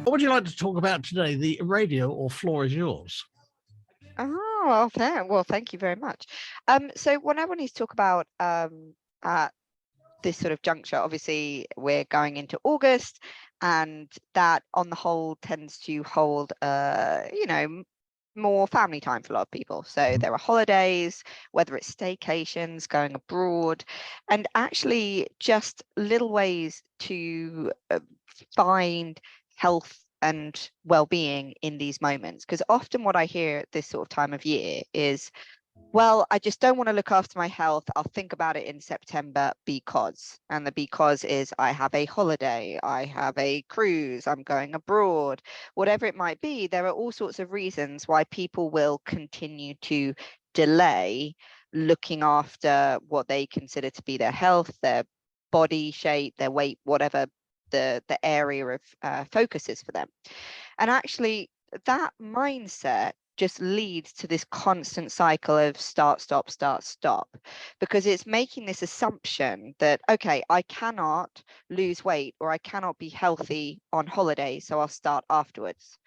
What would you like to talk about today? The radio or floor is yours? Oh, well, thank you very much. So when I want to talk about at this sort of juncture, obviously we're going into August, and that on the whole tends to hold more family time for a lot of people. So there are holidays, whether it's staycations, going abroad, and actually just little ways to find health and well-being in these moments. Because often what I hear at this sort of time of year is, well, I just don't want to look after my health. I'll think about it in September because, and the because is I have a holiday, I have a cruise, I'm going abroad, whatever it might be. There are all sorts of reasons why people will continue to delay looking after what they consider to be their health, their body shape, their weight, whatever the area of focus is for them. And actually, that mindset just leads to this constant cycle of start, stop, start, stop, because it's making this assumption that, okay, I cannot lose weight or I cannot be healthy on holiday, so I'll start afterwards.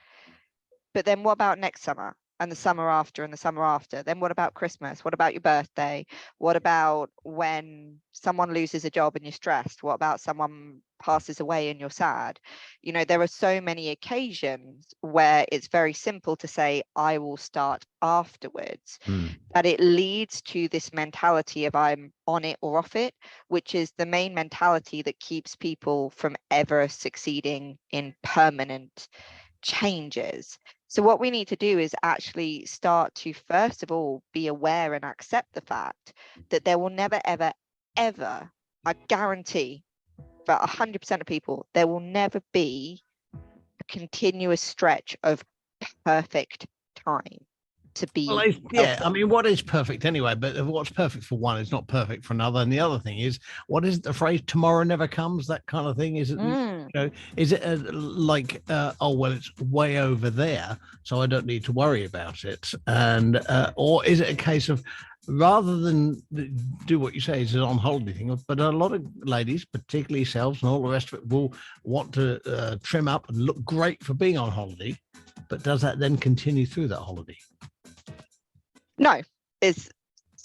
But then what about next summer and the summer after and the summer after? Then what about Christmas? What about your birthday? What about when someone loses a job and you're stressed? What about someone passes away and you're sad? You know, there are so many occasions where it's very simple to say, I will start afterwards, that it leads to this mentality of I'm on it or off it, which is the main mentality that keeps people from ever succeeding in permanent changes. So what we need to do is actually start to, first of all, be aware and accept the fact that there will never, ever, ever, I guarantee for 100% of people, there will never be a continuous stretch of perfect time to Well, be yeah, healthy. I mean, what is perfect anyway? But what's perfect for one is not perfect for another. And the other thing is, what is the phrase "tomorrow never comes"? That kind of thing. Is it? Mm. Is it oh well, it's way over there, so I don't need to worry about it. And or is it a case of rather than do what you say is an on holiday thing, but a lot of ladies, particularly yourselves and all the rest of it, will want to trim up and look great for being on holiday. But does that then continue through that holiday? No, is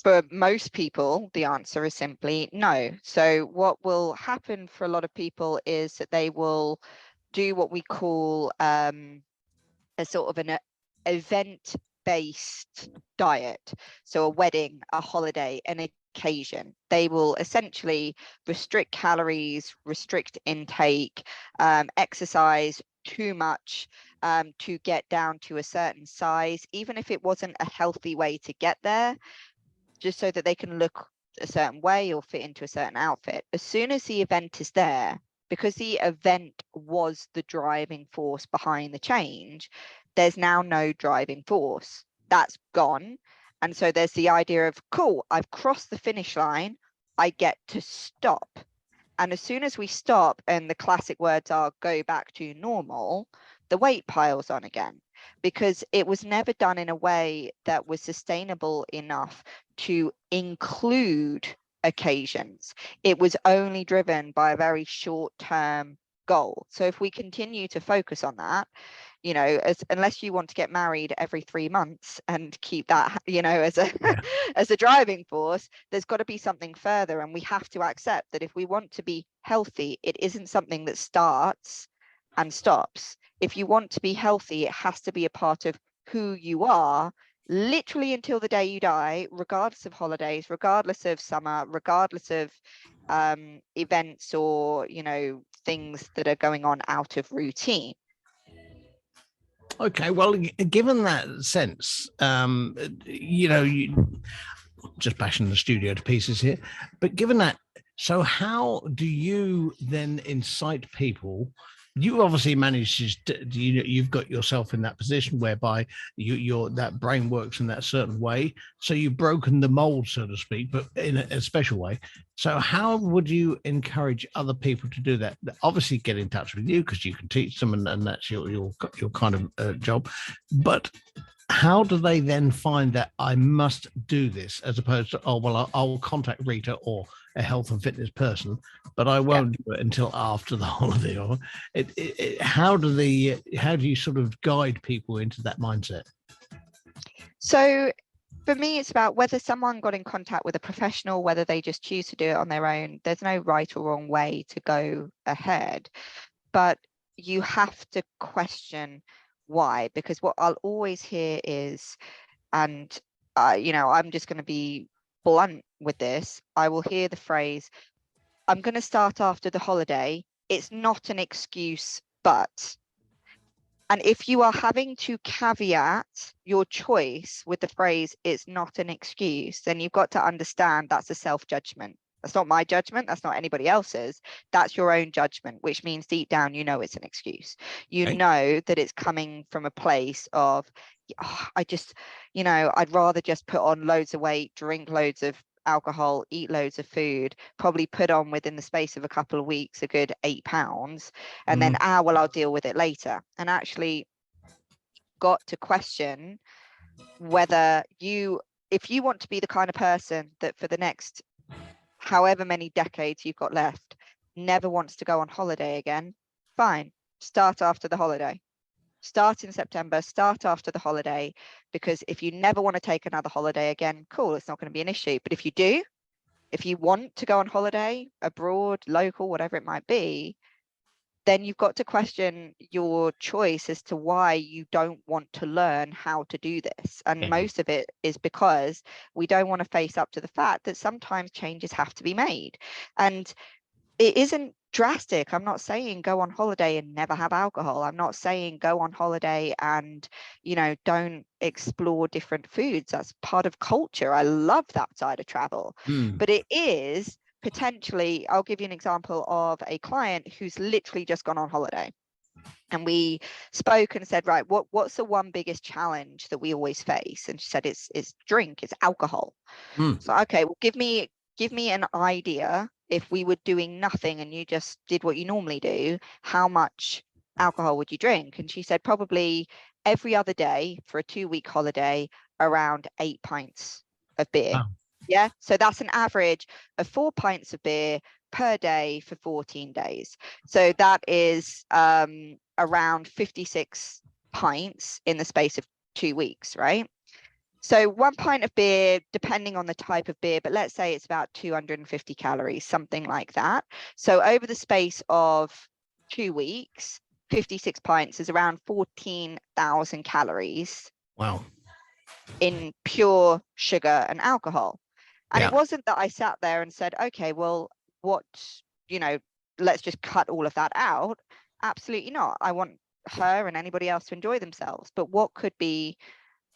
for most people, the answer is simply no. So what will happen for a lot of people is that they will do what we call a sort of an event-based diet. So a wedding, a holiday, an occasion. They will essentially restrict calories, restrict intake, exercise too much to get down to a certain size, even if it wasn't a healthy way to get there, just so that they can look a certain way or fit into a certain outfit. As soon as the event is there, because the event was the driving force behind the change, there's now no driving force. That's gone. And so there's the idea of, cool, I've crossed the finish line, I get to stop. And as soon as we stop, and the classic words are go back to normal, the weight piles on again, because it was never done in a way that was sustainable enough to include occasions. It was only driven by a very short-term goal. So if we continue to focus on that, you know, unless you want to get married every 3 months and keep that, you know, as a as a driving force, there's got to be something further. And we have to accept that if we want to be healthy, it isn't something that starts and stops. If you want to be healthy, it has to be a part of who you are, literally until the day you die, regardless of holidays, regardless of summer, regardless of events or, you know, things that are going on out of routine. Okay, well, given that sense, you know, you just bashing the studio to pieces here, but given that, so how do you then incite people? You obviously managed to, you've got yourself in that position whereby your that brain works in that certain way. So you've broken the mold, so to speak, but in a special way. So how would you encourage other people to do that? Obviously, get in touch with you because you can teach them, and that's your kind of job. But how do they then find that I must do this, as opposed to, oh, well, I'll contact Rita or a health and fitness person, but I won't do it until after the holiday? Or how do you sort of guide people into that mindset? So for me, it's about whether someone got in contact with a professional, whether they just choose to do it on their own. There's no right or wrong way to go ahead, but you have to question why, because what I'll always hear is, and I'm just going to be blunt with this, I will hear the phrase, I'm going to start after the holiday. It's not an excuse, but. And if you are having to caveat your choice with the phrase, it's not an excuse, then you've got to understand that's a self-judgment. That's not my judgment. That's not anybody else's. That's your own judgment, which means deep down, you know it's an excuse. You Okay. know that it's coming from a place of, oh, I'd rather just put on loads of weight, drink loads of alcohol, eat loads of food, probably put on within the space of a couple of weeks a good 8 pounds, and then, well, I'll deal with it later. And actually got to question whether if you want to be the kind of person that for the next however many decades you've got left never wants to go on holiday again, fine, start after the holiday. Start in September, start after the holiday, because if you never want to take another holiday again, cool, it's not going to be an issue. But if you do, if you want to go on holiday abroad, local, whatever it might be, then you've got to question your choice as to why you don't want to learn how to do this. And Yeah. most of it is because we don't want to face up to the fact that sometimes changes have to be made. And it isn't drastic. I'm not saying go on holiday and never have alcohol. I'm not saying go on holiday and, don't explore different foods. That's part of culture. I love that side of travel. But it is potentially, I'll give you an example of a client who's literally just gone on holiday. And we spoke and said, right, what's the one biggest challenge that we always face? And she said, it's drink, it's alcohol. So, okay, well, give me an idea. If we were doing nothing and you just did what you normally do, how much alcohol would you drink? And she said probably every other day for a 2-week holiday, around 8 pints of beer. Wow. Yeah. So that's an average of 4 pints of beer per day for 14 days. So that is around 56 pints in the space of 2 weeks, right? So 1 pint of beer, depending on the type of beer, but let's say it's about 250 calories, something like that. So over the space of 2 weeks, 56 pints is around 14,000 calories. Wow. In pure sugar and alcohol. And Yeah. it wasn't that I sat there and said, okay, well, let's just cut all of that out. Absolutely not. I want her and anybody else to enjoy themselves. But what could be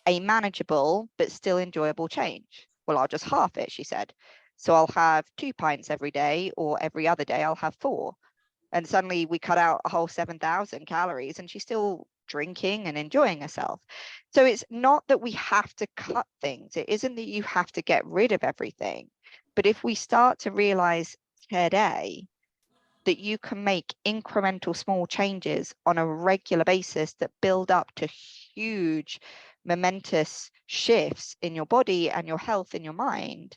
a manageable but still enjoyable change? Well, I'll just half it, she said. So I'll have 2 pints every day, or every other day I'll have 4. And suddenly we cut out a whole 7,000 calories and she's still drinking and enjoying herself. So it's not that we have to cut things. It isn't that you have to get rid of everything. But if we start to realize today that you can make incremental small changes on a regular basis that build up to huge momentous shifts in your body and your health in your mind,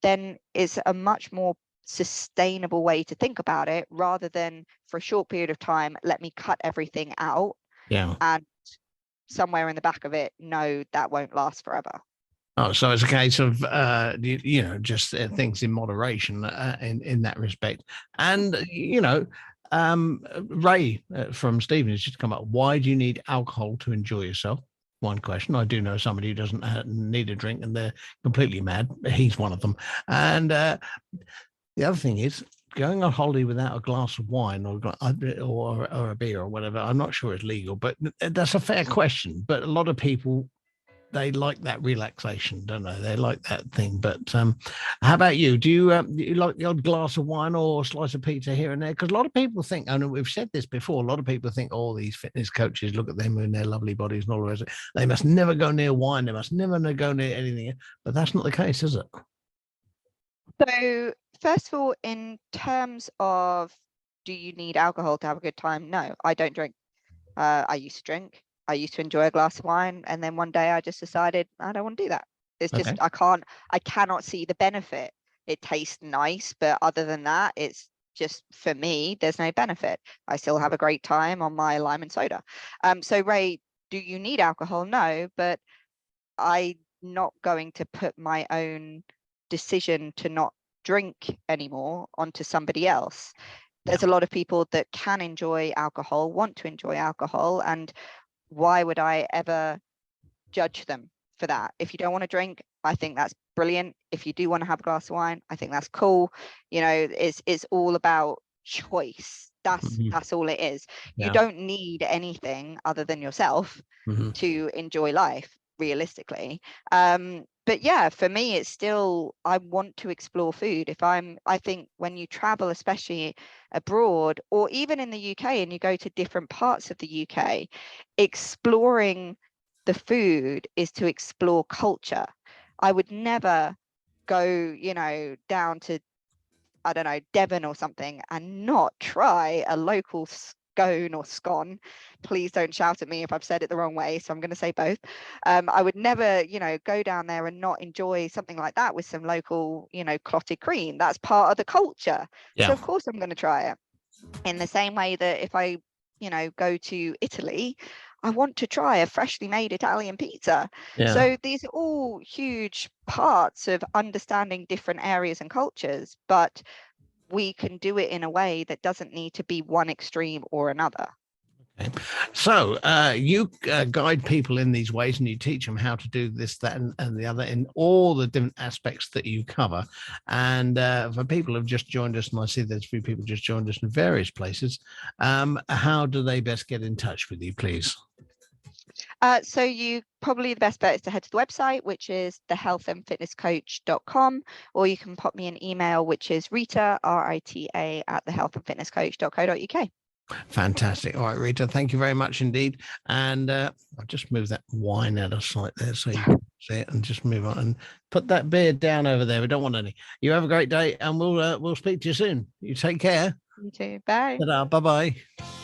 then it's a much more sustainable way to think about it, rather than for a short period of time, let me cut everything out. Yeah. And somewhere in the back of it, no, that won't last forever. Oh, so it's a case of just things in moderation in that respect. And Ray from Stephen has just come up. Why do you need alcohol to enjoy yourself? One question. I do know somebody who doesn't need a drink and they're completely mad. He's one of them. And the other thing is, going on holiday without a glass of wine or a beer or whatever, I'm not sure it's legal, but that's a fair question. But a lot of people, they like that relaxation, don't they? They like that thing. But how about you? Do you like the odd glass of wine or slice of pizza here and there? Because a lot of people think, and we've said this before, a lot of people think, oh, these fitness coaches, look at them and their lovely bodies and all the rest. They must never go near wine. They must never go near anything. But that's not the case, is it? So first of all, in terms of, do you need alcohol to have a good time? No, I don't drink. I used to drink. I used to enjoy a glass of wine, and then one day I just decided I don't want to do that. It's just, Okay. I cannot see the benefit. It tastes nice, but other than that, it's just, for me, there's no benefit. I still have a great time on my lime and soda. So Ray, do you need alcohol? No, but I'm not going to put my own decision to not drink anymore onto somebody else. There's a lot of people that can enjoy alcohol, want to enjoy alcohol, and why would I ever judge them for that? If you don't want to drink, I think that's brilliant. If you do want to have a glass of wine, I think that's cool. You know, it's all about choice. That's all it is. You don't need anything other than yourself to enjoy life, realistically. But yeah, for me, it's still, I want to explore food. I think when you travel, especially abroad or even in the UK, and you go to different parts of the UK, exploring the food is to explore culture. I would never go, you know, down to, I don't know, Devon or something and not try a local scone or scone. Please don't shout at me if I've said it the wrong way, so I'm going to say both. I would never, you know, go down there and not enjoy something like that with some local, you know, clotted cream. That's part of the culture. So of course I'm going to try it. In the same way that if I, you know, go to Italy, I want to try a freshly made Italian pizza. So these are all huge parts of understanding different areas and cultures, but we can do it in a way that doesn't need to be one extreme or another. Okay. So you guide people in these ways, and you teach them how to do this, that, and the other in all the different aspects that you cover. And for people who've just joined us, and I see there's a few people just joined us in various places, how do they best get in touch with you, please? So you probably, the best bet is to head to the website, which is thehealthandfitnesscoach.com, or you can pop me an email, which is Rita, RITA, at thehealthandfitnesscoach.co.uk. Fantastic. All right, Rita, thank you very much indeed. And I'll just move that wine out of sight there so you can see it, and just move on and put that beer down over there. We don't want any. You have a great day, and we'll speak to you soon. You take care. You too. Bye. Ta-da. Bye-bye.